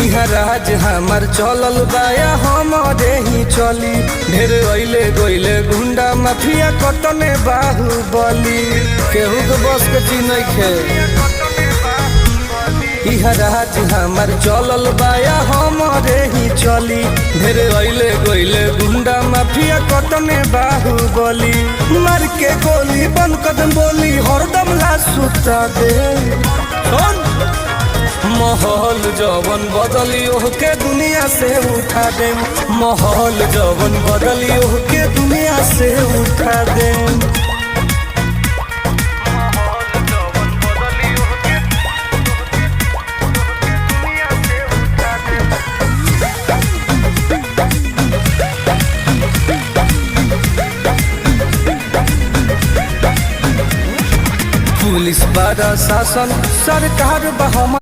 इहा राज हमार चलल बाया हमारे ही चली। ढेर अइले गइले गुंडा माफिया कतने बाहुबली, केहू के बस के चीज नइखे। इहा राज हमार चलल बाया हमारे ही चली। ढेर अइले गइले गुंडा माफिया कतने बाहुबली, मार के गोली बंद कदम बोली हरदम ला सुता दे। माहौल जवन बदली ओहके दुनिया से उठा दे। माहौल जवन बदली ओहके दुनिया से उठा दे। पुलिस प्रशासन सरकार बा